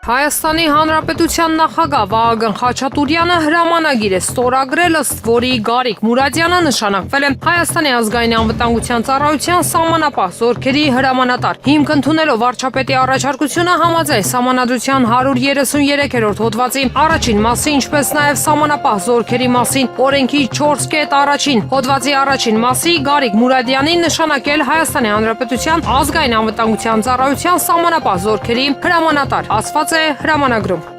Հայաստանի Հանրապետության նախագահ Վահագն Խաչատուրյանը հրամանագիր է ստորագրել, ըստ որի Գարիկ Մուրադյանը նշանակվել է Հայաստանի ազգային անվտանգության ծառայության սահմանապահ զորքերի հրամանատար։ Հիմք ընդունելով վարչապետի առաջարկությունը համաձայն Սահմանադրության 133-րդ հոդվածի առաջին մասի, ինչպես նաև սահմանապահ զորքերի մասին օրենքի 4.1 հոդվածի առաջին մասի Գարիկ Մուրադյանին նշանակել Հայաստանի Հանրապետության ազգային անվտանգության ծառայության սահմանապահ զորքերի հրամանատար, ասված է հրամանագրում։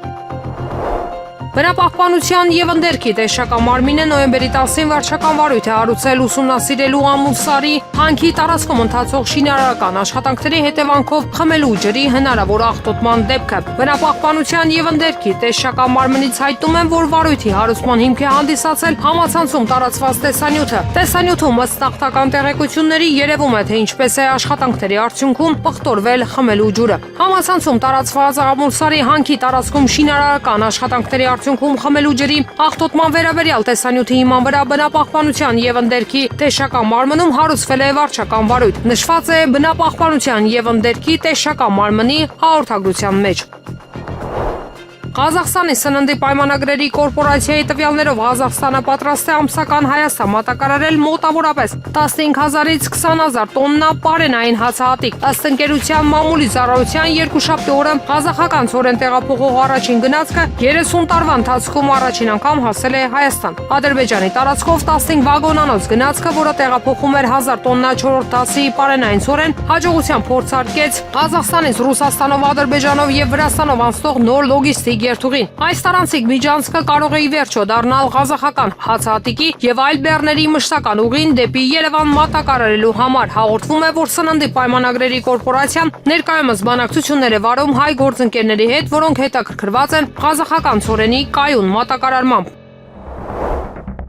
Բնապահպանության և ընդերքի տեսչական մարմինը նոյեմբերի 10-ին վարչական վարույթ է հարուցել ուսումնասիրելու Ամուլսարի հանքի տարածքում ընթացող շինարարական աշխատանքների հետևանքով խմելու ջրի հնարավոր աղտոտման դեպքը։ Բնապահպանության և ընդերքի տեսչական մարմնից հայտնում են, որ վարույթի հարուցման հիմք է հանդիսացել համացանցում տարածված տեսանյութը։ Տեսանյութում ըստ նախնական տեղեկությունների երևում է, թե ինչպես է աշխատանքների արդյունքում պղտորվել խմելու ջուրը։ Համացանցում տարածված Ամուլսարի հանքի տարածքում շինարարական աշխատանքների արդյունքում խմելու ջրի աղտոտման վերաբերյալ տեսանյութի հիման վրա բնապահպանության և ընդերքի տեսչական մարմնում հարուցվել է վարչական վարույթ։ Նշված է բնապահպանության և ընդերքի տեսչական մարմնի հաղորդագրության մեջ։ Ղազախստանի սննդի պայմանագրերի կորպորացիայի տվյալներով Ղազախստանը պատրաստ է ամսական Հայաստան մատակարարել մոտավորապես 15,000-ից 20,000 տոննա պարենային հացահատիկ։ Ըստ ընկերության մամուլի ծառայության երկուշաբթի օրը ղազախական ցորեն տեղափոխող առաջին գնացքը 30 տարվա ընթացքում առաջին անգամ հասել է Հայաստան։ Ադրբեջանի տարածքով 15 վագոնանոց գնացքը, որը տեղափոխում էր 1000 տոննա 4-րդ դասի պարենային ցորեն, հաջողությամբ փորձարկեց Ղազախստանից Ռուսաստանով, Ադրբեջանով և Վրաստանով անցնող նոր լոգիստիկ երթուղին։ Այս տարանցիկ միջանցքը կարող է ի վերջո դառնալ ղազախական հացահատիկի և այլ բեռների մշտական ուղին դեպի Երևան մատակարարելու համար։ Հաղորդվում է, որ սննդի պայմանագրերի կորպորացիան ներկայումս բանակցություններ է վարում հայ գործընկերների հետ, որոնք հետաքրքրված են ղազախական ցորենի կայուն մատակարարմամբ։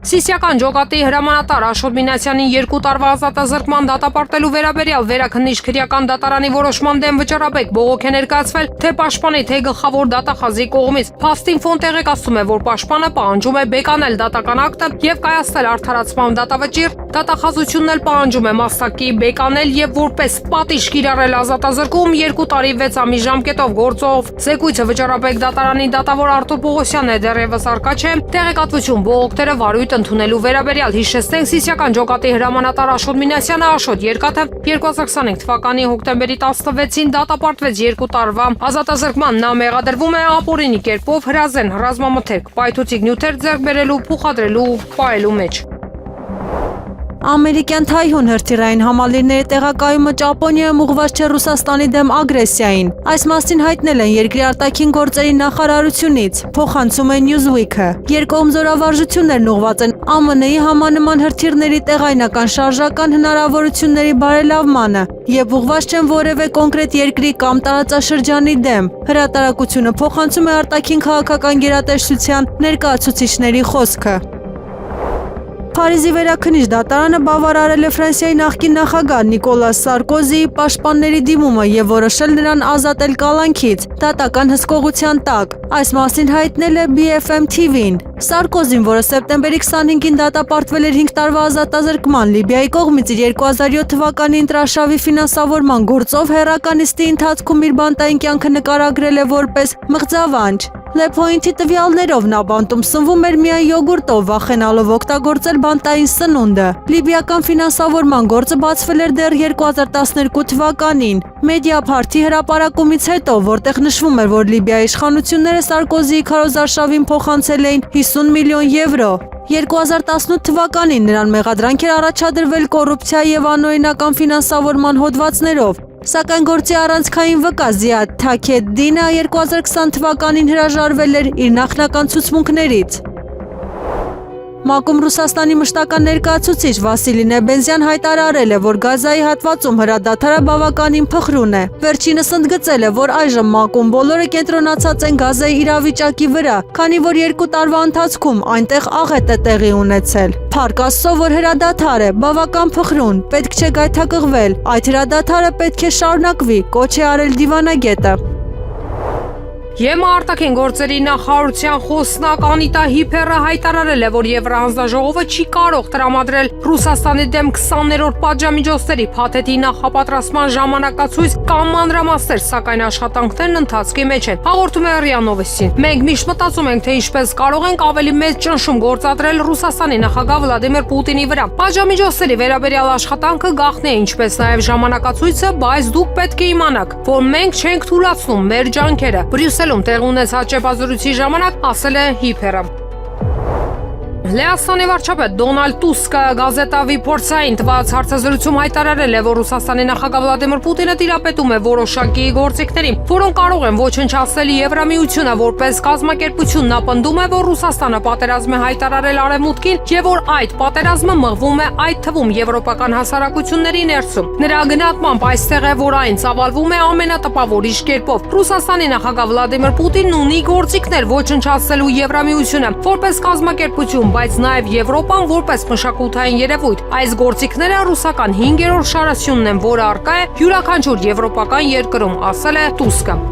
Սիսիական ջոկատի հրամանատար Աշոտ Մինասյանին 2 տարվա ազատազրկման դատապարտելու վերաբերյալ Վերաքննիչ քրեական դատարանի որոշման դեմ վճռաբեկ բողոք է ներկայացվել թե պաշտպանի, թե գլխավոր դատախազի կողմից։ Փաստին ֆոն տեղեկացնում է, որ պաշտպանը պահանջում է բեկանել դատական ակտը և կայացնել արդարացման դատավճիռ։ Դատախազությունն էլ պահանջում է մասնակի բեկանել և որպես պատիժ կիրառել ազատազրկում 2 տարի 6 ամիս ժամկետով գործող զեկույցը։ Վճռաբեկ դատարանի դատավոր Արտուր Պողոսյանն է դեռևս առկա չէ տեղեկատվություն բողոքները վարույթ ընդունելու վերաբերյալ։ Հիշեցնենք, Սիսիական ջոկատի հրամանատար Աշոտ Մինասյանը Աշոտ Երկաթը 2025 թվականի հոկտեմբերի 16-ին դատապարտվեց 2 տարվա ազատազրկման։ Նա մեղադրվում է ապօրինի կերպով հրազեն, ռազմամթերք, պայթուցիկ նյութեր ձեռք բերելու, փոխադրելու, պահելու մեջ։ Ամերիկյան Թայհուն հրթիռային համալիրների տեղակայումը Ճապոնիայում ուղղված չէ Ռուսաստանի դեմ ագրեսիային։ Այս մասին հայտնել են երկրի արտաքին գործերի նախարարությունից, փոխանցում է Newsweek-ը։ Երկկողմ զորավարժություններն ուղղված են ԱՄՆ-ի համանման հրթիռների տեղայնական շարժական հնարավորությունների բարելավմանը և ուղղված չեն որևէ կոնկրետ երկրի կամ տարածաշրջանի դեմ։ Հրատարակությունը փոխանցում է արտաքին քաղաքական գերատեսչության ներկայացուցիչների խոսքը։ Փարիզի Վերաքննիչ դատարանը բավարարել է Ֆրանսիայի նախկին նախագահ Նիկոլաս Սարկոզիի պաշտպանների դիմումը և որոշել նրան ազատել կալանքից դատական հսկողության տակ։ Այս մասին հայտնել է BFM TV-ն։ Սարկոզին, որը սեպտեմբերի 25-ին դատապարտվել էր 5 տարվա ազատազրկման Լիբիայի կողմից իր 2007 թվականի ընտրարշավի ֆինանսավորման գործով հեռականիստի ընթացքում իր բանտային կյանքը նկարագրել է որպես մղձավանջ։ Le Point-ի տվյալներով նա բանտում սնվում էր միայն յոգուրտով, վախենալով օգտագործել բանտային սնունդը։ Լիբիական ֆինանսավորման գործը բացվել էր դեռ 2012 թվականին Մեդիափարթի հրապարակումից հետո, որտեղ նշվում էր, որ Լիբիայի իշխանությունները Սարկոզիի քարոզարշավին փոխանցել էին 50 միլիոն եվրո։ 2018 թվականին նրան մեղադրանք էր առաջադրվել կոռուպցիա և անօրինական ֆինանսավորման հոդվածներով, սակայն գործի առանցքային վկա Զիադ Թաքեդդինը 2020 թվականին հրաժարվել էր իր նախնական ցուցմունքներից։ ՄԱԿ-ում Ռուսաստանի մշտական ներկայացուցիչ Վասիլի Նեբենզյան հայտարարել է, որ Գազայի հատվածում հրադադարը բավականին փխրուն է։ Վերջինս ընդգծել է, որ այժմ ՄԱԿ-ում բոլորը կենտրոնացած են Գազայի իրավիճակի վրա, քանի որ 2 տարվա ընթացքում այնտեղ աղետ է տեղի ունեցել։ Փառք Աստծո, որ հրադադար է, բավական փխրուն, պետք չէ գայթակղվել, այդ հրադադարը պետք է շարունակվի, կոչ է արել դիվանագետը։ ԵՄ արտաքին գործերի նախարարության խոսնակ Անիտա Հիփերը հայտարարել է, որ Եվրահանձնաժողովը չի կարող տրամադրել Ռուսաստանի դեմ 20-րդ պատժամիջոցների փաթեթի նախապատրաստման ժամանակացույց կամ մանրամասներ, սակայն աշխատանքներն ընթացքի մեջ են։ Հաղորդում է ՌԻԱ Նովոստին։ Մենք միշտ մտածում ենք, թե ինչպես կարող ենք ավելի մեծ ճնշում գործադրել Ռուսաստանի նախագահ Վլադիմիր Պուտինի վրա։ Պատժամիջոցների վերաբերյալ աշխատանքը գաղտնի է, ինչպես նաև ժամանակացույցը, բայց դուք պետք է իմանաք, որ մենք չենք թույլատրում մեր ջանքերը։ Բրյուսելում տեղ ունեցած ճեպազրույցի ժամանակ ասել է Հիփերը։ Լեհաստանի վարչապետ Դոնալդ Տուսկը գազետա «Վիփորցային» տված հարցազրույցում հայտարարել է, որ Ռուսաստանի նախագահ Վլադիմիր Պուտինը տիրապետում է որոշակի գործիքներին, որոնք կարող են ոչնչացնել Եվրամիությունը որպես կազմակերպություն։ Նա պնդում է, որ Ռուսաստանը պատերազմ է հայտարարել Արևմուտքին եւ որ այդ պատերազմը մղվում է այդ թվում եվրոպական հասարակությունների ներսում։ Նրա գնահատմամբ այստեղ է, որ այն ծավալվում է ամենատպավորիչ կերպով։ Ռուսաստանի նախագահ Վլադիմիր Պուտինն ունի գործիքներ ոչնչացնելու Եվրամիությունը որպես կազմակերպություն, բայց նաև Եվրոպան որպես մշակութային երևույթ։ Այս գործիքները ռուսական 5-րդ շարասյունն են, որը առկա է յուրաքանչյուր եվրոպական երկրում, ասել է Տուսկը։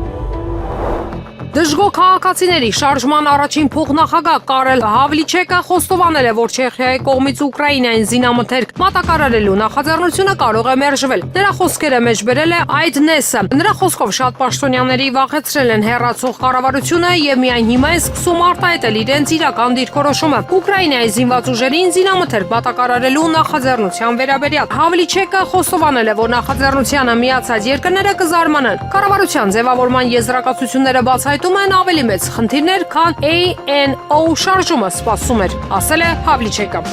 Դժգոհ քաղաքացիների շարժման առաջին փոխնախագահ Կարել Հավլիչեկը խոստովանել է, որ Չեխիայի կողմից Ուկրաինային զինամթերք մատակարարելու նախաձեռնությունը կարող է մերժվել։ Նրա խոսքերը մեջբերել է այդ նեսը։ Նրա խոսքով շատ պաշտոնյաների վախեցրել են հեռացող կառավարությունը եւ միայն հիմա են սկսում արտահայտել իրենց իրական դիրքորոշումը Ուկրաինայի զինված ուժերին զինամթերք մատակարարելու նախաձեռնության վերաբերյալ։ Հավլիչեկը խոստովանել է, որ նախաձեռնությանը միացած երկրները կզարմանան։ Կառավարության ձևավորման եզրակացությունները բացահայտում են ավելի մեծ խնդիրներ, քան ANO շարժումը սպասում էր, ասել է Հավլիչեկը։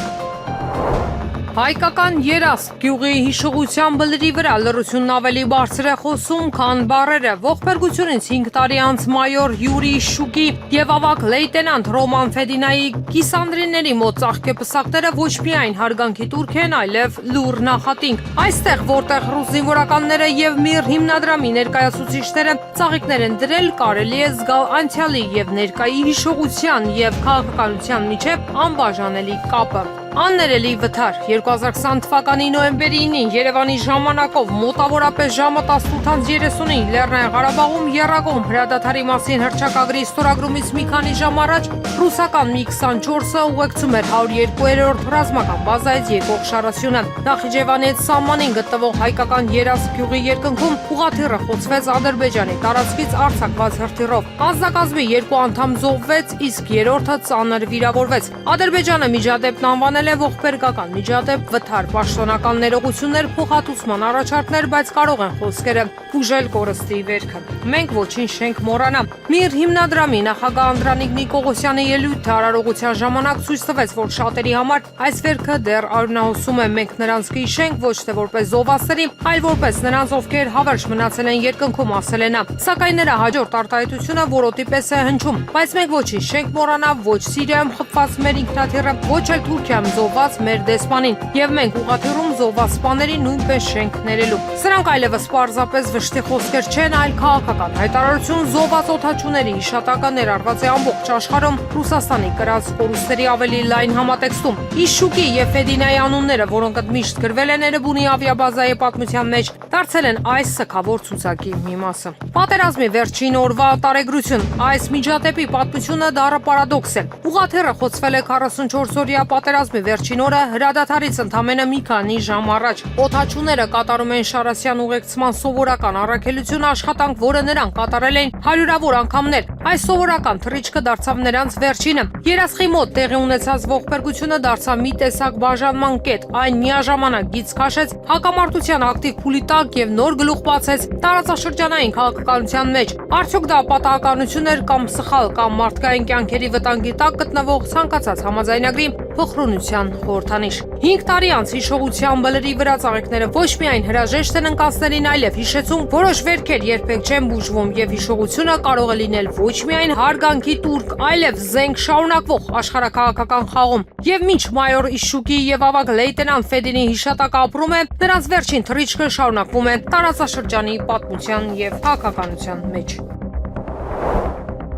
Հայկական երազ գյուղի հիշողության բլրի վրա լռությունն ավելի բարձր է խոսում, քան բառերը։ Ողբերգությունից 5 տարի անց մայոր Յուրի Շուկի եւ ավագ լեյտենանտ Ռոման Ֆեդինայի կիսանդրիների մոտ ծաղկեպսակները ոչ միայն հարգանքի տուրք են, այլև լուր նախատինք։ Այստեղ, որտեղ ռուս զինվորականները եւ ՄԻՌ հիմնադրամի ներկայացուցիչները ծաղիկներ են դրել, կարելի է զգալ անցյալի եւ ներկայի հիշողության եւ քաղաքականության միջեւ անբաժանելի կապը։ Աններելի վթար 2020 թվականի նոյեմբերի 9-ին Երևանի ժամանակով մոտավորապես ժամը 18:30-ին Լեռնային Ղարաբաղում եռակողմ հրադադարի մասին հռչակագրի ստորագրումից մի քանի ժամ առաջ ռուսական Mi-24-ը ուղեկցում էր 102-րդ ռազմական բազայից եկող շարասյունը։ Նախիջևանից սահմանին գտնվող հայկական երազ գյուղի երկնքում ուղղաթիռը խոցվեց Ադրբեջանի տարածքից արձակված հրթիռով։ Անձնակազմի 2 անդամ զոհվեց, իսկ 3-ը ծանր վիրավորվեց։ Ադրբեջանը միջադեպն անվանել է ողբերգական միջադեպ, վթար, պաշտոնական ներողություններ, փոխհատուցման առաջարկներ, բայց կարող են խոսքերը բուժել կորստի վերքը։ Մենք ոչինչ չենք մոռանա։ ՄԻՌ հիմնադրամի նախագահ Անդրանիկ Նիկողոսյանի ելույթը արարողության ժամանակ ցույց տվեց, որ շատերի համար այս վերքը դեռ արյունահոսում է։ Մենք նրանց կհիշենք ոչ թե որպես զոհվածների, այլ որպես նրանց, ովքեր հավերժ մնացել են երկնքում, ասել է նա։ Սակայն նրա հաջորդ արտահայտությունը որոտի պես է հնչում, բայց մենք ոչինչ չենք մոռանա, ոչ Սիրիայում խփված մեր ինքնաթիռը, ոչ էլ Թուրքիայում զոհված մեր դեսպանին, եւ մենք ուղղաթիռում զոհված սպաներին նույնպես չենք ներելու։ Սրանք այլևս պարզապես վշտի խոսքեր չեն, այլ քաղաքական հայտարարություն զոհված օդաչուների հիշատակը ներառված է ամբողջ աշխարհում Ռուսաստանի կրած կորուստների ավելի լայն համատեքստում։ Իշուկի եւ Ֆեդինայի անունները, որոնք ընդմիշտ գրվել են Էրեբունի ավիաբազայի պատմության մեջ, դարձել են այս սգավոր ցուցակի մի մասը։ Պատերազմի վերջին օրվա տարեգրություն։ Այս միջադեպի պատմությունը դառը պարադոքս է։ Ուղղաթիռը խոցվել է 44-օրյա պատերազմի վերջին օրը հրադադարից ընդամենը մի քանի ժամ առաջ։ Օդաչուները կատարում են Շարասյան ուղեկցման սովորական առաքելություն աշխատանք, որը նրանք կատարել են հարյուրավոր անգամներ։ Այս սովորական թռիչքը դարձավ նրանց վերջինը։ Երասխի մոտ տեղի ունեցած ողբերգությունը դարձավ մի տեսակ բաժանման կետ։ Այն միաժամանակ գիծ քաշեց հակամարտության ակտիվ փուլի տակ եւ նոր գլուխ բացեց տարածաշրջանային քաղաքականության մեջ։ Արդյոք դա պատահականություն էր կամ սխալ կամ մարդկային կյանքերի վտանգի տակ գտնվող ցանկացած համաձայնագրի փոխրունության խորհրդանիշ։ 5 տարի անց հիշողության բլրի վրա ծաղիկները ոչ միայն հրաժեշտ են ընկածներին, այլև հիշեցում որոշ վերքեր երբեք չեն բուժվում եւ հիշողությունը կարող է լինել ոչ միայն հարգանքի տուրք, այլև զենք շարունակվող աշխարհաքաղաքական խաղում։ Եվ մինչ մայոր Իշուկի եւ ավագ լեյտենանտ Ֆեդինի հիշատակը ապրում է, նրանց վերջին թռիչքը շարունակվում է տարածաշրջանի պատմության եւ քաղաքականության մեջ։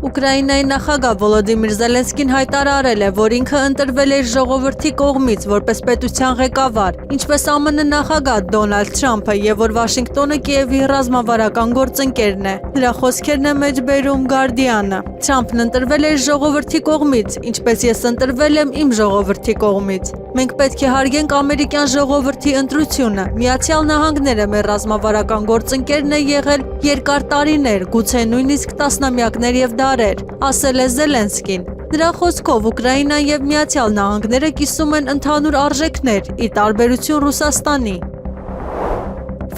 Ուկրաինայի նախագահ Վոլոդիմիր Զելենսկին հայտարարել է, որ ինքը ընտրվել է իր ժողովրդի կողմից որպես պետության ղեկավար, ինչպես ԱՄՆ նախագահ Դոնալդ Թրամփը, եւ որ Վաշինգտոնը Կիևի ռազմավարական գործընկերն է։ Նրա խոսքերն է մեջբերում Guardian-ը։ Թրամփն ընտրվել է իր ժողովրդի կողմից, ինչպես ես ընտրվել եմ իմ ժողովրդի կողմից։ Մենք պետք է հարգենք ամերիկյան ժողովրդի ընտրությունը։ Միացյալ Նահանգները մեր ռազմավարական գործընկերն է եղել երկար տարիներ, գուցե նույնիսկ տասնամյակներ եւ դարեր, ասել է Զելենսկին։ Նրա խոսքով Ուկրաինան եւ Միացյալ Նահանգները կիսում են ընդհանուր արժեքներ՝ ի տարբերություն Ռուսաստանի։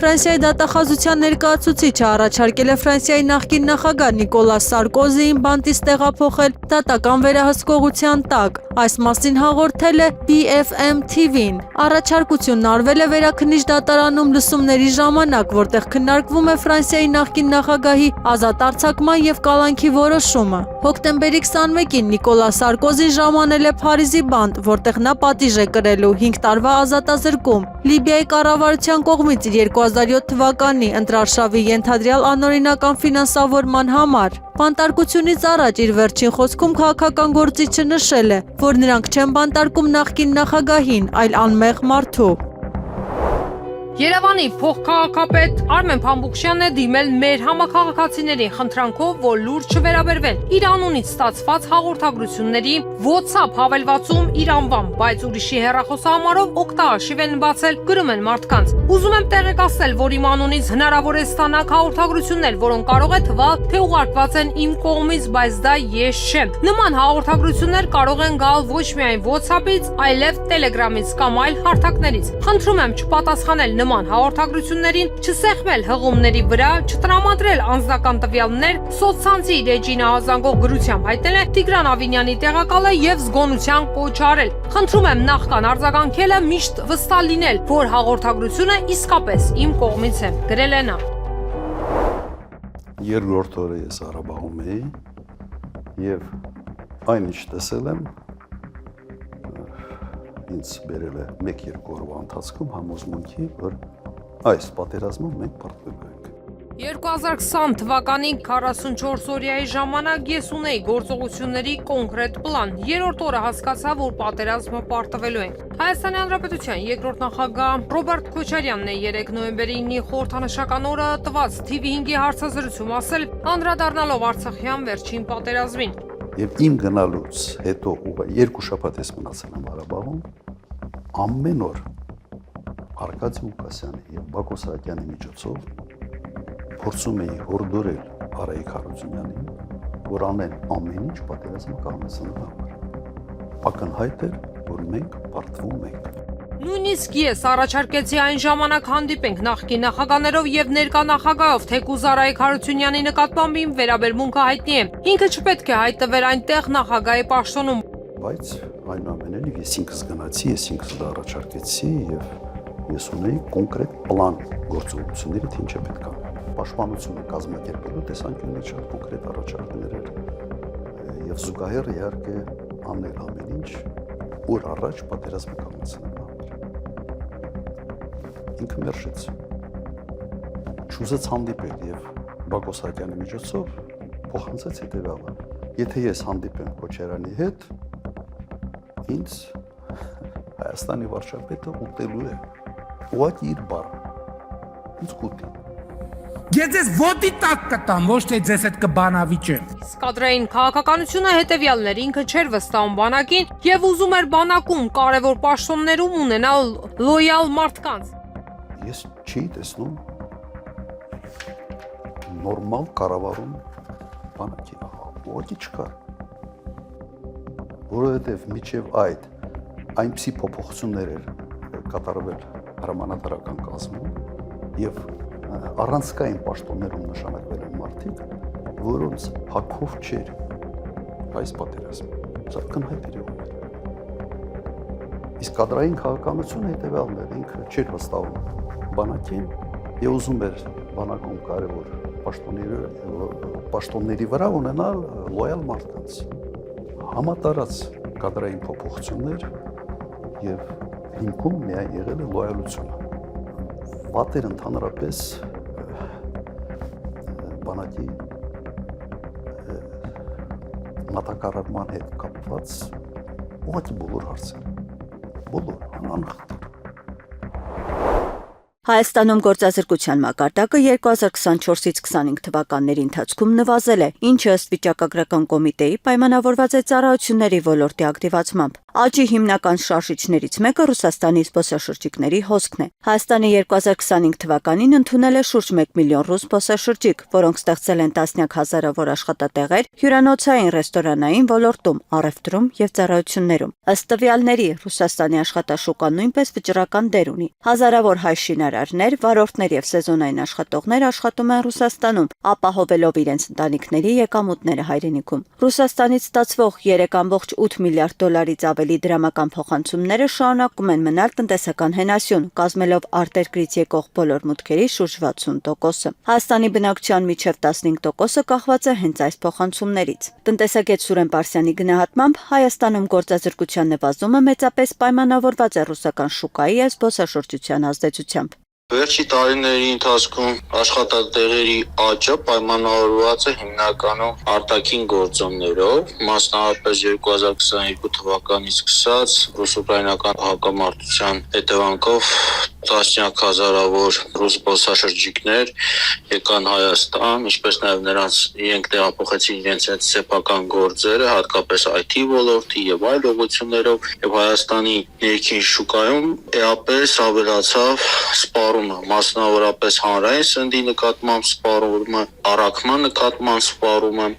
Ֆրանսիայի դատախազության ներկայացուցիչը առաջարկել է Ֆրանսիայի նախկին նախագահ Նիկոլաս Սարկոզիին բանտից տեղափոխել դատական վերահսկողության տակ։ Այս մասին հաղորդել է BFM TV-ն։ Առաջարկությունն արվել է Վերաքննիչ դատարանում լսումների ժամանակ, որտեղ քննարկվում է Ֆրանսիայի նախկին նախագահի ազատ արձակման եւ կալանքի որոշումը։ Հոկտեմբերի 21-ին Նիկոլաս Սարկոզին ժամանել է Փարիզի բանտ, որտեղ նա պատիժ է կրելու 5 տարվա ազատազրկում։ Լիբիայի կառավարության կողմից իր 2007 թվականի ընտրարշավի ենթադրյալ անօրինական ֆինանսավորման համար։ Բանտարկությունից առաջ իր վերջին խոսքում քաղաքական գործիչը նշել է, որ նրանք չեն բանտարկում նախկին նախագահին, այլ անմեղ մարդու։ Երևանի փոխքաղաքապետ Արմեն Փամբուկշյանն է դիմել մեր համաքաղաքացիներին խնդրանքով, որ լուրջ չվերաբերվեն իր անունից ստացված հաղորդագրությունների WhatsApp հավելվածում իր անվան, բայց ուրիշի հեռախոսահամարով օգտահաշիվ են բացել, գրում են մարդկանց։ Ուզում եմ տեղեկացնել, որ իմ անունից հնարավոր է ստանալ հաղորդագրություններ, որոնք կարող է թվալ, թե ուղարկված են իմ կողմից, բայց դա ես չեմ։ Նման հաղորդագրություններ կարող են գալ ոչ միայն WhatsApp-ից, այլև Telegram-ից կամ այլ հարթակներից։ Խնդրում եմ չպատասխանել նման հաղորդագրություններին, չսեղմել հղումների վրա, չտրամադրել անձնական տվյալներ, սոցցանցի ռեջին ահազանգող գրությամբ հայտնել է Տիգրան Ավինյանի տեղակալը եւ զգոնության կոչ արել։ Խնդրում եմ նախքան արձագանքելը միշտ վստահ լինել, որ հաղորդագրությունը իսկապես իմ կողմից է, գրել է նա։ Երկրորդ օրը ես Ղարաբաղում էի եւ այն ինչ տեսել եմ ինձ բերել է 1-2 օրվա ընթացքում համոզմունքի, որ այս պատերազմում մենք պարտվելու ենք։ 2020 թվականի 44 օրյայի ժամանակ ես ունեի գործողությունների կոնկրետ պլան։ Երրորդ օրը հասկացա, որ պատերազմը պարտվելու ենք։ Հայաստանի Հանրապետության երկրորդ նախագահ Ռոբերտ Քոչարյանն է 3 նոյեմբերի 9-ի խորհրդանշական օրը տված TV5-ի հարցազրույցում ասել, անդրադառնալով Արցախյան վերջին պատերազմին։ Եվ իմ գնալուց հետո 2 շաբաթ ես մնացել եմ Ղարաբաղում, ամեն օր Արկադի Ղուկասյանի եւ Բակո Սահակյանի միջոցով փորձում էի հորդորել Արայիկ Հարությունյանին, որ անեն ամեն ինչ պատերազմը կանգնեցնելու համար։ Ակնհայտ էր, որ մենք պարտվում ենք։ Նույնիսկ ես առաջարկեցի այն ժամանակ հանդիպենք նախկին նախագահներով եւ ներկա նախագահով, թեկուզ Արայիկ Հարությունյանի նկատմամբ իմ վերաբերմունքը հայտնի է։ Ինքը չպետք է հայտնվեր այնտեղ նախագահի պաշտոնում։ Բայց այնուամենայնիվ ես ինքս գնացի, ես ինքս դա առաջարկեցի եւ ես ունեի կոնկրետ պլան գործողությունների, թե ինչ է պետք է։ Պաշտպանությունը կազմակերպելու տեսանկյունից շատ կոնկրետ առաջարկներ էր եւ զուգահեռ իհարկե անել ամեն ինչ, որ առաջ պատերազմը կանգնեցնելու համար։ Ինքը մերժեց։ Չուզեց հանդիպել եւ Բակո Սահակյանի միջոցով փոխանցեց հետեւյալը. եթե ես հանդիպեմ Քոչարյանի հետ, ինձ Հայաստանի վարչապետը ուտելու է։ Ուղղակի իր բառը։ Ինձ կուտի։ Ես ձեզ ոտի տակ կտամ, ոչ թե ձեզ հետ կբանավիճեմ։ Սկադրային քաղաքականությունը հետևյալն էր, ինքը չէր վստահում բանակին եւ ուզում էր բանակում կարևոր պաշտոններում ունենալ լոյալ մարդկանց։ Ես չի տեսնում նորմալ կառավարում բանակի, ուղղակի չկար։ Որովհետև միջև այդ այնպիսի փոփոխություններ էր կատարվել հրամանատարական կազմում եւ առանցքային պաշտոններում նշանակվել են մարդիկ, որոնց հակով չէր այս պատերազմը։ Սա կնհայտ էր եղել։ Իսկ կադրային քաղաքականությունը հետևյալն էր, ինքը չէր վստահում բանակին եւ ուզում էր բանակում կարևոր պաշտոնների վրա ունենալ լոյալ մարդկանց։ Համատարած կադրային փոփոխություններ եւ հիմքում միայն եղել է լոյալությունը։ Վատեր ընդհանրապես բանակի մատակարարման հետ կապված ուղղակի բոլոր հարցերը։ Բոլոր անխտիր։ Հայաստանում գործազրկության մակարդակը 2024-ից 25 թվականների ընթացքում նվազել է, ինչը ըստ վիճակագրական կոմիտեի պայմանավորված է ծառայությունների ոլորտի ակտիվացմամբ։ Աճի հիմնական շարժիչներից մեկը Ռուսաստանի զբոսաշրջիկների հոսքն է։ Հայաստանը 2025 թվականին ընդունել է շուրջ 1 միլիոն ռուս զբոսաշրջիկ, որոնք ստեղծել են տասնյակ հազարավոր աշխատատեղեր հյուրանոցային, ռեստորանային ոլորտում, առևտրում եւ ծառայություններում։ Ըստ տվյալների, Ռուսաստանի աշխատաշուկան նույնպես վճռական դեր ունի։ Հազարավոր հայ շինարարներ, վարորդներ եւ սեզոնային աշխատողներ աշխատում են Ռուսաստանում, ապահովելով իրենց ընտանիքների եկամուտները հայրենիքում։ Ռուսաստանից ստացվող 3.8 միլիարդ դոլարից ավելի դրամական փոխանցումները շարունակում են մնալ տնտեսական հենասյուն, կազմելով արտերկրից եկող բոլոր մուտքերի շուրջ 60%-ը։ Հայաստանի բնակչության միջև 15%-ը կախված է հենց այս փոխանցումներից։ Տնտեսագետ Սուրեն Պարսյանի գնահատմամբ Հայաստանում գործազրկության նվազումը մեծապես պայմանավորված է ռուսական շուկայի եւ զբոսաշրջության ազդեցությամբ։ Վերջի տարիների ընթացքում աշխատատեղերի աճը պայմանավորված է հիմնականում արտաքին գործոններով, մասնավորապես 2022 թվականից սկսած ռուս-ուկրաինական հակամարտության հետևանքով տասնյակ հազարավոր ռուս զբոսաշրջիկներ եկան Հայաստան, ինչպես նաև նրանց իրենք տեղափոխեցին իրենց սեփական գործերը, հատկապես IT ոլորտի եւ այլ ուղղություններով, եւ Հայաստանի ներքին շուկայում էապես ավելացավ սպառումը, մասնավորապես հանրային սննդի նկատմամբ սպառումը, առաքման նկատմամբ սպառումը,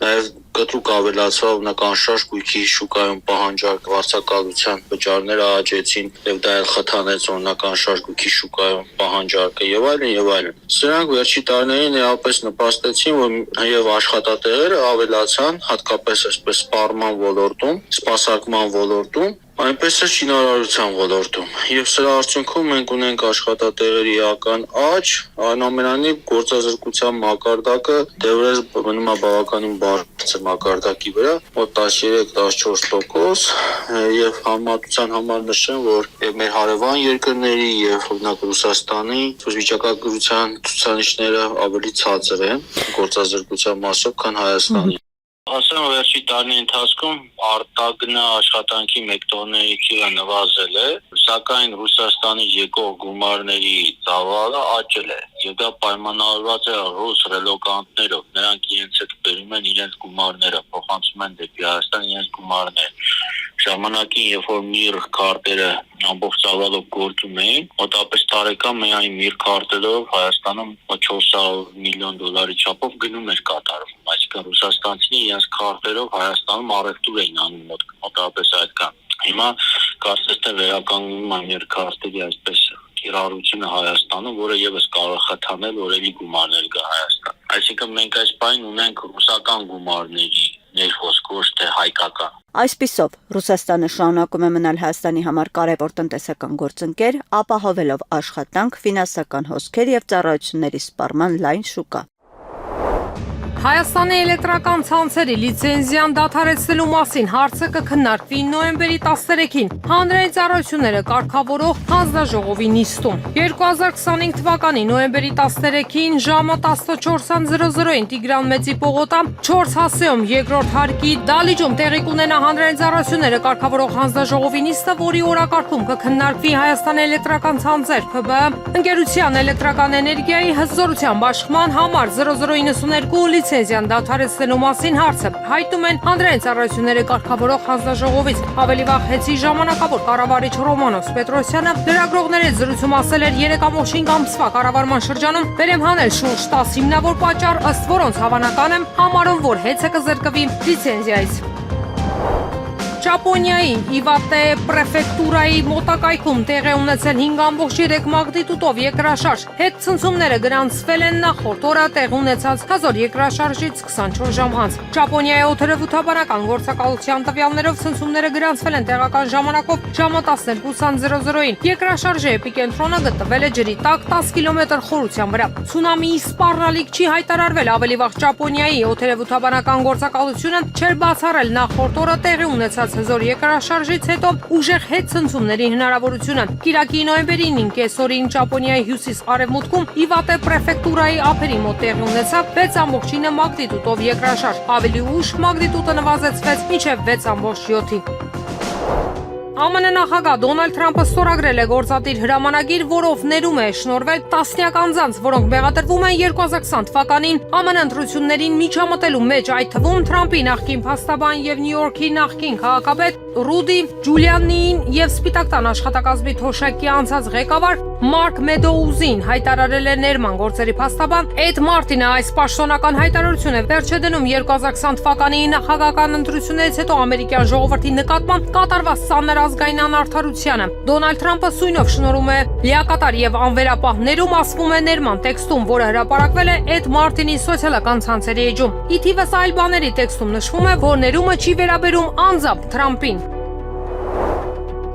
նաև կտրուկ ավելացավ նկանշարժ գույքի շուկայում պահանջարկ, վարձակալության վճարները աճեցին եւ դա էլ խթանեց նականշարժ գույքի շուկայում պահանջարկը եւ այլն։ Սրանք վերջի տարիներին էապես նպաստեցին, որ եւ աշխատատեղերը ավելացան, հատկապես այսպես սպառման ոլորտում, սպասարկման ոլորտում, այնպես է շինարարության ոլորտում։ Եվ սրա արդյունքում մենք ունենք աշխատատեղերի էական աճ, այնուամենայնիվ գործազրկության մակարդակը դեռևս մնում է բավականին բարձր մակարդակի վրա, մոտ 13-14%, եւ համեմատության համար նշեմ, որ եւ մեր հարևան երկրների եւ օրինակ Ռուսաստանի վիճակագրության ցուցանիշները ավելի ցածր են գործազրկության մասով, քան Հայաստանի։ Ասեմ, վերջի տարի ընթացքում արտագնա աշխատանքի մեկտոնների թիվը նվազել է, սակայն Ռուսաստանի եկող գումարների ծավալը աճել է, եւ դա պայմանավորված է ռուս ռելոկանտներով, նրանք իրենց հետ բերում են իրենց գումարները, փոխանցում են դեպի Հայաստան իրենց գումարներ։ Ժամանակին, երբ որ միր քարտերը ամբողջ ծավալով գործում էին, մոտավորապես տարեկան միայն միր քարտերով Հայաստանում 400 միլիոն դոլարի չափով գնում էր կատարվում, այսինքն ռուսաստանցիները իրենց քարտերով Հայաստանում առևտուր էին անում մոտավորապես այդքան։ Հիմա կարծես թե վերականգնում են միր քարտերի այսպես կիրառությունը Հայաստանում, որը եւս կարող է խթանել օրերի գումարներ գա Հայաստան։ Այսինքն մենք այս բան ունենք ռուսական գումարների ներխոսք, ոչ թե հայկական։ Այսպիսով, Ռուսաստանը շարունակում է մնալ Հայաստանի համար կարևոր տնտեսական գործընկեր, ապահովելով աշխատանք, ֆինանսական հոսքեր եւ ծառայությունների սպառման լայն շուկա։ Հայաստանի էլեկտրական ցանցերի լիցենզիան դադարեցնելու մասին հարցը կքննարկվի նոյեմբերի 13-ին հանրային ծառայությունները կարգավորող հանձնաժողովի նիստում։ 2025 թվականի նոյեմբերի 13-ին ժամը 14:00-ին Տիգրան Մեծի պողոտա 4 հասեում երկրորդ հարկի դալիճում տեղի կունենա հանրային ծառայությունները կարգավորող հանձնաժողովի նիստը, որի օրակարգում կքննարկվի Հայաստանի էլեկտրական ցանցեր ՓԲ ընկերության էլեկտրական էներգիայի հզորության բաշխման համար 0092 լիցենզիան դադարեցնելու մասին հարցը հայտում են հանրային ծառայությունները կարգավորող հանձնաժողովից։ Ավելի վաղ հեծի ժամանակավոր կառավարիչ Ռոմանոս Պետրոսյանը լրագրողների հետ զրույցում ասել էր 3.5 ամսվա կառավարման շրջանում վերեմ հանել շուրջ 10 հիմնավոր պատճառ, ըստ որոնց հավանական եմ համարում, որ հեծը կզրկվի լիցենզիայից։ Ճապոնիայի Իվատե պրեֆեկտուրայի մոտակայքում տեղի ունեցել 5.3 մագնիտուդով երկրաշարժ։ Հետ ցնցումները գրանցվել են նախորդ օրը տեղի ունեցած հազար երկրաշարժից 24 ժամ անց։ Ճապոնիայի օդերևութաբանական գործակալության տվյալներով ցնցումները գրանցվել են տեղական ժամանակով ժամը 12:00-ին։ Երկրաշարժի էպիկենտրոնը գտնվել է ջրի տակ 10 կիլոմետր խորության վրա։ Ցունամիի սպառնալիք չի հայտարարվել։ Ավելի վաղ Ճապոնիայի օդերևութաբանական գործակալությունը չէր բացառել նախորդ օրը տեղի ունեցած հզոր երկրաշարժից հետո ուժեղ հետ ցնցումների հնարավորությունը։ Կիրակի նոյեմբերի 9 կեսօրին Ճապոնիայի հյուսիս-արևմուտքում Իվատե պրեֆեկտուրայի ափերի մոտ տեղի ունեցավ 6.9 մագնիտուդով երկրաշարժ։ Ավելի ուշ մագնիտուդը նվազեցվեց մինչև 6.7-ի։ ԱՄՆ նախագահ Դոնալդ Թրամփը ստորագրել է գործադիր հրամանագիր, որով ներում է շնորհվել տասնյակ անձանց, որոնք մեղադրվում են 2020 թվականին ԱՄՆ ընտրություններին միջամտելու մեջ, այդ թվում Թրամփի նախկին փաստաբան եւ Նյու Յորքի նախկին քաղաքապետ Ռուդի Ջուլիանիին եւ Սպիտակ տան աշխատակազմի թոշակի անցած ղեկավար Մարկ Մեդոուզին հայտարարել է ներման գործերի փաստաբան Էդ Մարտինը այս պաշտոնական հայտարարությունը վերջ է դնում 2020 թվականի նախագահական ընտրություններից հետո ամերիկյան ժողովրդի նկատմամբ կատարված ծանր ազգային անարդարությանը։ Դոնալդ Թրամփը սույնով շնորհում է լիակատար եւ անվերապահ ներում, ասվում է ներման տեքստում, որը հրապարակվել է Էդ Մարտինի սոցիալական ցանցերի էջում։ Ի թիվս այլ բաների տեքստում նշվում է, որ ներումը չի վերաբերում անձամբ Թրամփին։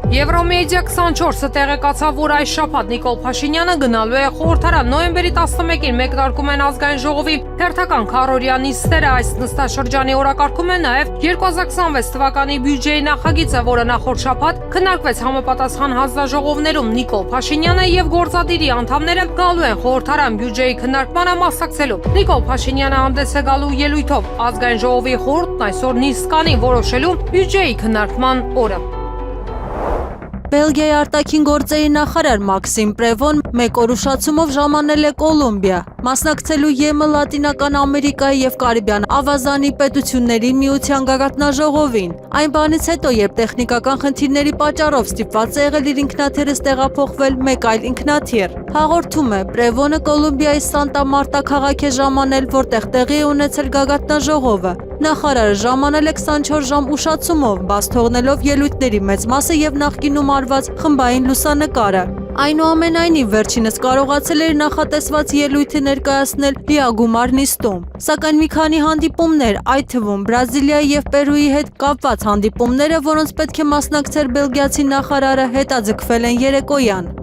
Եվրոմեդիա 24-ը տեղեկացավ, որ այս շաբաթ Նիկոլ Փաշինյանը գնալու է խորհրդարան։ Նոյեմբերի 11-ին մեկնարկում են ազգային ժողովի հերթական քառօրյա նիստերը։ Այս նստաշրջանի օրակարգում է նաև 2026 թվականի բյուջեի նախագիծը, որը նախորդ շաբաթ քննարկվեց համապատասխան հանձնաժողովներում։ Նիկոլ Փաշինյանը եւ գործադիրի անդամները գալու են խորհրդարան բյուջեի քննարկմանը մասնակցելու։ Նիկոլ Փաշինյանը հանդես է գալու ելույթով ազգային ժողովի խորհուրդն այսօր նիստ կանի որոշելու բյուջեի քննարկման օրը։ Բելգիայի արտաքին գործերի նախարար Մաքսիմ Պրևոն մեկ օր ուշացումով ժամանել է Կոլումբիա, մասնակցելու ԵՄ Լատինական Ամերիկայի եւ Կարիբյան ավազանի պետությունների միության գագաթնաժողովին։ Այն բանից հետո, երբ տեխնիկական խնդիրների պատճառով ստիպված է եղել իր ինքնաթիռից տեղափոխվել մեկ այլ ինքնաթիռ։ Հաղորդում է Պրևոնը Կոլումբիայի Սանտա Մարտա քաղաք է ժամանել, որտեղ տեղի է ունեցել գագաթնաժողովը։ Նախարարը ժամանել է 24 ժամ ուշացումով, բաց թողնելով ելույթների մեծ մասը եւ նախկինում արված խմբային լուսանկարը։ Այնուամենայնիվ վերջինս կարողացել էր նախատեսված ելույթը ներկայացնել լիագումար նիստում։ Սակայն մի քանի հանդիպումներ, այդ թվում Բրազիլիայի եւ Պերուի հետ կապված հանդիպումները, որոնց պետք է մասնակցեր բելգիացի նախարարը, հետաձգվել են երեկոյան։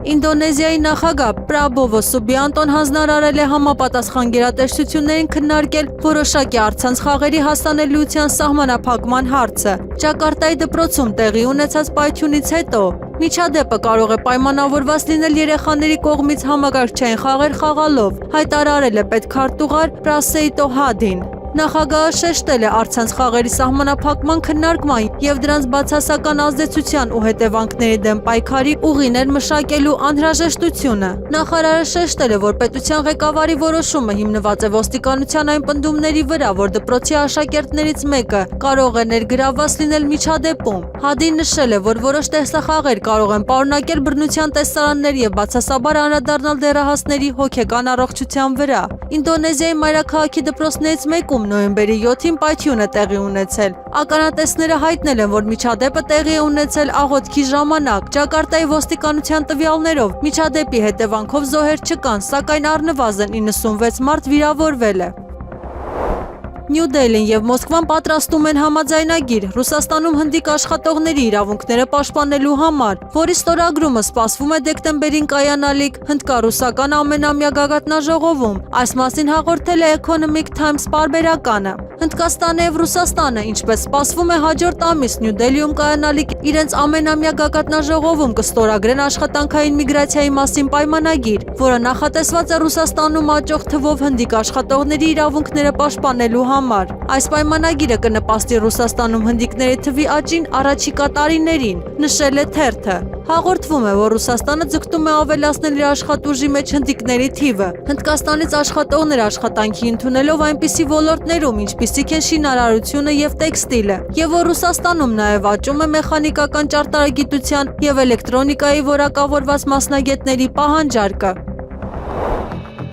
Ինդոնեզիայի նախագահ Պրաբովո Սուբիանտոն հանձնարարել է համապատասխան գերատեսչություններին քննարկել որոշակի առցանց խաղերի հասանելիության սահմանափակման հարցը։ Ջակարտայի դպրոցում տեղի ունեցած պայթյունից հետո միջադեպը կարող է պայմանավորված լինել երեխաների կողմից համակարգչային խաղեր խաղալով, հայտարարել է պետքարտուղար Պրասեիտո Հադին։ Նախագահը շեշտել է առցանց խաղերի սահմանափակման քննարկման եւ դրանց բացասական ազդեցության ու հետևանքների դեմ պայքարի ուղիներ մշակելու անհրաժեշտությունը։ Նախարարը շեշտել է, որ պետության ղեկավարի որոշումը հիմնված է ոստիկանության այն պնդումների վրա, որ դպրոցի աշակերտներից մեկը կարող է ներգրավված լինել միջադեպում։ Հադին նշել է, որ որոշ տեսախաղեր կարող են պարունակել բռնության տեսարաններ եւ բացասաբար անդրադառնալ դեռահասների հոգեկան առողջության վրա։ Ինդոնեզիայի մայրաքաղաքի դպրոցներից մեկում նոյեմբերի 7-ին պայթյուն է տեղի ունեցել։ Ականատեսները հայտնել են, որ միջադեպը տեղի է ունեցել աղոթքի ժամանակ։ Ջակարտայի ոստիկանության տվյալներով միջադեպի հետևանքով զոհեր չկան, սակայն առնվազն 96 մարդ վիրավորվել է։ Նյու Դելին եւ Մոսկվան պատրաստում են համաձայնագիր Ռուսաստանում հնդիկ աշխատողների իրավունքները պաշտպանելու համար, որի ստորագրումը սպասվում է դեկտեմբերին կայանալիք հնդկա-ռուսական ամենամյա գագաթնաժողովում։ Այս մասին հաղորդել է Economic Times պարբերականը։ Հնդկաստանը եւ Ռուսաստանը, ինչպես սպասվում է, հաջորդ ամիս Նյու Դելիում կայանալիք իրենց ամենամյա գագաթնաժողովում կստորագրեն աշխատանքային միգրացիայի մասին պայմանագիր, որը նախատեսված է Ռուսաստանում աճող թվով հնդիկ աշխատողների իրավունքները պաշտպանելու համար։ Այս պայմանագիրը կնպաստի Ռուսաստանում հնդիկների թվի աճին առաջիկա տարիներին, նշել է թերթը։ Հաղորդվում է, որ Ռուսաստանը ձգտում է ավելացնել իր աշխատուժի մեջ հնդիկների թիվը։ Հնդկաստանից աշխատողներ աշխատանքի ընդունելով այնպիսի ոլորտներում, ինչպիսիք են շինարարությունը եւ տեքստիլը, եւ որ Ռուսաստանում նաեւ աճում է մեխանիկական ճարտարագիտության եւ էլեկտրոնիկայի որակավորված մասնագետների պահանջարկը։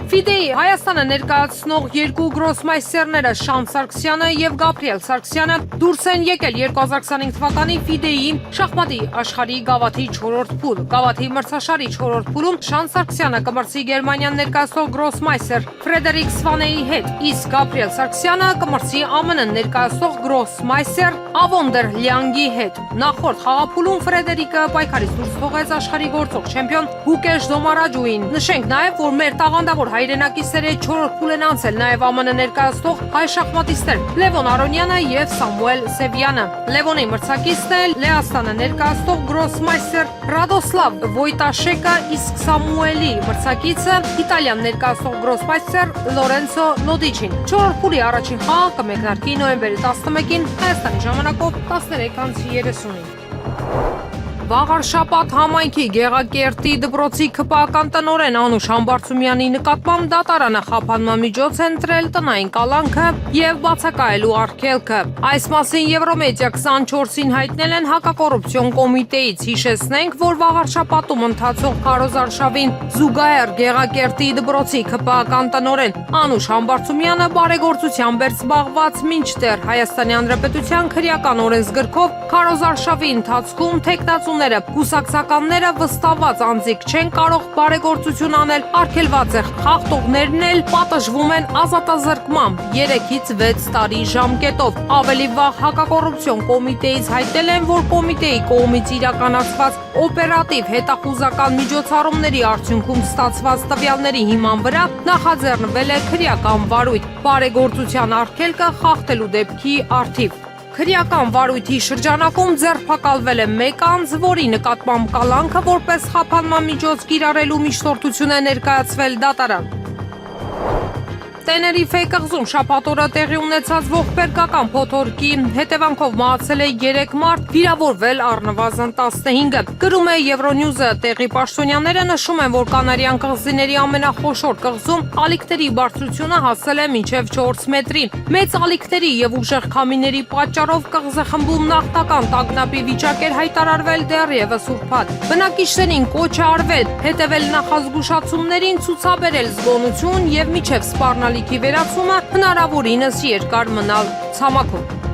Ֆիդեի Հայաստանը ներկայացնող երկու գրոսմայստերները Շան Սարգսյանը եւ Գաբրիել Սարգսյանը դուրս են եկել 2025 թվականի Ֆիդեի շախմատի աշխարհի գավաթի 4-րդ փուլ։ Գավաթի մրցաշարի 4-րդ փուլում Շան Սարգսյանը կմրցի Գերմանիան ներկայացնող գրոսմայստեր Ֆրեդերիկ Սվանեի հետ, իսկ Գաբրիել Սարգսյանը կմրցի ԱՄՆ ներկայացնող գրոսմայստեր Ավոնդեր Լյանգի հետ։ Նախորդ խաղափուլում Ֆրեդերիկը պայքարից դուրս թողեց աշխարհի գործող չեմպիոն Հուկեշ Դոմարաջուին։ Նշենք նաև, որ մեր տաղանդավոր հայրենակիցների 4-րդ փուլ են անցել նաև ԱՄՆ ներկայացնող հայ շախմատիստներ Լևոն Արոնյանը եւ Սամուել Սևյանը։ Լևոնի մրցակիցն է Լեհաստանը ներկայացնող գրոսմայստեր Ռադոսլավ Վոյտաշեկը, իսկ Սամուելի մրցակիցը Իտալիան ներկայացնող գրոսմայստեր Լորենցո Լոդիչին։ 4-րդ փուլի առաջին խաղը կմեկնարկի նոյեմբերի 11-ին Հայաստանի ժամանակով 13:30-ին։ Վաղ շաբաթ համայնքի Գեղակերտի դպրոցի քպական տնօրեն Անուշ Համբարձումյանի նկատմամբ դատարանը խափանման միջոց է ընտրել տնային կալանքը եւ բացակայելու արգելքը։ Այս մասին Եվրոմեդիա 24-ին հայտնել են հակակոռուպցիոն կոմիտեից։ Հիշեցնենք, որ վաղ շաբաթում ընթացող քարոզարշավին զուգահեռ Գեղակերտի դպրոցի քպական տնօրեն Անուշ Համբարձումյանը բարեգործությամբ էր զբաղված մինչդեռ Հայաստանի Հանրապետության քրեական օրենսգրքով քարոզարշավի ընթացքում թեկնածու կուսակցականները վստահված անձիկ չեն կարող բարեգործություն անել, արգելված է խախտողներն էլ պատժվում են ազատազրկմամբ 3-ից 6 տարի ժամկետով։ Ավելի վաղ հակակոռուպցիոն կոմիտեից հայտնել են, որ կոմիտեի կողմից իրականացված օպերատիվ հետախուզական միջոցառումների արդյունքում ստացված տվյալների հիման վրա նախաձեռնվել է քրեական վարույթ բարեգործության արգելքը խախտելու դեպքի առթիվ։ Քրեական վարույթի շրջանակում ձերբակալվել է 1 անձ, որի նկատմամբ կալանքը որպես խափանման միջոց կիրառելու միջնորդություն է ներկայացվել դատարան։ Տեներիֆե կղզում շաբաթ օրը տեղի ունեցած ողբերգական փոթորկի հետևանքով մահացել է 3 մարդ, վիրավորվել առնվազն 15-ը։ Գրում է Euronews-ը, տեղի պաշտոնյաները նշում են, որ Կանարյան կղզիների ամենախոշոր կղզում ալիքների բարձրությունը հասել է մինչև 4 մետրի։ Մեծ ալիքների եւ ուժեղ քամիների պատճառով կղզեխմբում նախնական տագնապի վիճակ էր հայտարարվել դեռևս ուրբաթ։ Բնակիչներին կոչ է արվել հետևել նախազգուշացումներին, ցուցաբերել զգոնություն եւ միջև սպառնալ վերացումը հնարավորինս երկար մնալ ցամաքում։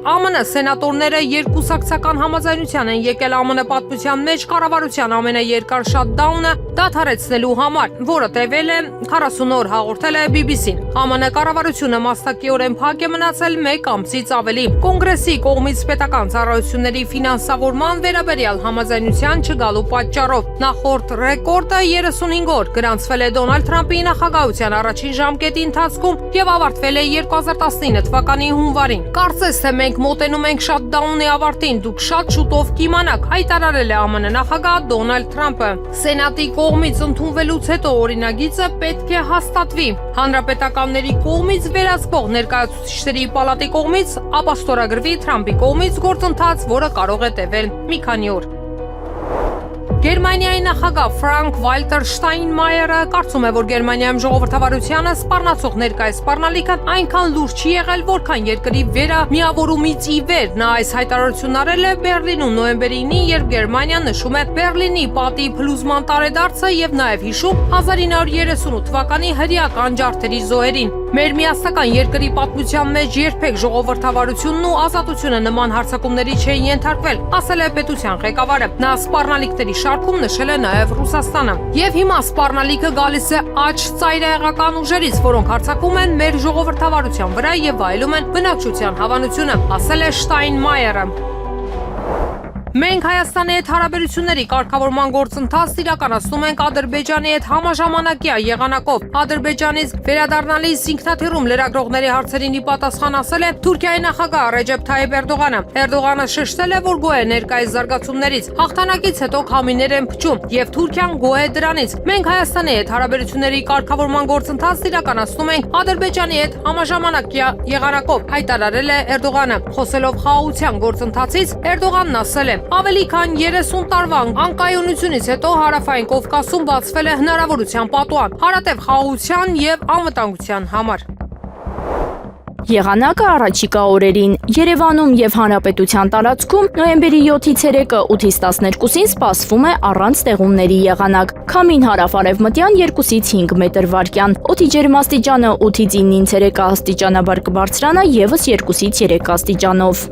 ԱՄՆ սենատորները երկուսակցական համաձայնության են եկել ԱՄՆ պատմության մեջ կառավարության ամենաերկար շատդաունը դադարեցնելու համար, որը տևել է 40 օր, հաղորդել է BBC-ն։ ԱՄՆ կառավարությունը մասնակիորեն փակ է մնացել 1 ամսից ավելի։ Կոնգրեսի կողմից պետական ծառայությունների ֆինանսավորման վերաբերյալ համաձայնության չգալու պատճառով նախորդ ռեկորդը 35 օր գրանցվել է Դոնալդ Թրամփի նախագահության առաջին ժամկետի ընթացքում եւ ավարտվել է 2019 թվականի հունվարին։ Կարծես թե մենք մոտենում ենք շատդաունի ավարտին, դուք շատ շուտով կիմանաք, հայտարարել է ԱՄՆ նախագահ Դոնալդ Թրամփը։ Սենատի կողմից ընդունվելուց հետո օրինագիծը պետք է հաստատվի։ Հանրապետականների կողմից վերահսկվող ներկայացուցիչների պալատի կողմից ապա ստորագրվի Թրամփի կողմից գործընթաց, որը կարող է տևել մի քանի օր։ Գերմանիայի նախագահ Ֆրանկ Վալտեր Շտայնմայերը կարծում է, որ Գերմանիայում ժողովրդավարությանը սպառնացող ներկայիս սպառնալիքը այնքան լուրջ չի եղել, որքան երկրի վերամիավորումից ի վեր։ Նա այս հայտարարությունն արել է Բեռլինում նոյեմբերի 9-ին, երբ Գերմանիան նշում է Բեռլինի պատի փլուզման տարեդարձը եւ նաեւ հիշում 1938 թվականի հրեական ջարդերի զոհերին։ Մեր միասնական երկրի պատմության մեջ երբեք ժողովրդավարությունն ու ազատությունը նման հարձակումների չէին ենթարկվել, ասել է պետության ղեկավարը։ Նա սպառնալիքների շարքում նշել է նաև Ռուսաստանը։ Եվ հիմա սպառնալիքը գալիս է աջ ծայրահեղական ուժերից, որոնք հարձակում են մեր ժողովրդավարության վրա եւ վայելում են բնակչության հավանությունը, ասել է Շտայնմայերը։ Մենք Հայաստանի հետ հարաբերությունների կարգավորման գործընթաց իրականացնում ենք Ադրբեջանի հետ համաժամանակյա եղանակով։ Ադրբեջանից վերադառնալիս ինքնաթիռում լրագրողների հարցերին ի պատասխան ասել է Թուրքիայի նախագահ Ռեջեփ Թայիփ Էրդողանը։ Էրդողանը շեշտել է, որ գոհ է ներկայիս զարգացումներից։ Հաղթանակից հետո քամիներ են փչում եւ Թուրքիան գոհ է դրանից։ Մենք Հայաստանի հետ հարաբերությունների կարգավորման գործընթաց իրականացնում ենք Ադրբեջանի հետ համաժամանակյա եղանակով, հայտարարել է Էրդողանը։ Խոսելով խաղաղության գործընթացից Էրդողանն ասել է. Ավելի քան 30 տարվա անկայունությունից հետո Հարավային Կովկասում բացվել է հնարավորության պատուհան հարատև խաղաղության եւ անվտանգության համար։ Եղանակը առաջիկա օրերին Երևանում եւ Հանրապետության տարածքում նոյեմբերի 7-ից 3-ը 8-ից 12-ին սպասվում է առանց ստեղումների եղանակ։ Քամին հարավ-արևմտյան 2-ից 5 մետր վարկյան։ Օդի ջերմաստիճանը 8-ից 9-ից 3 աստիճանաբար կբարձրանա եւս 2-ից 3 աստիճանով։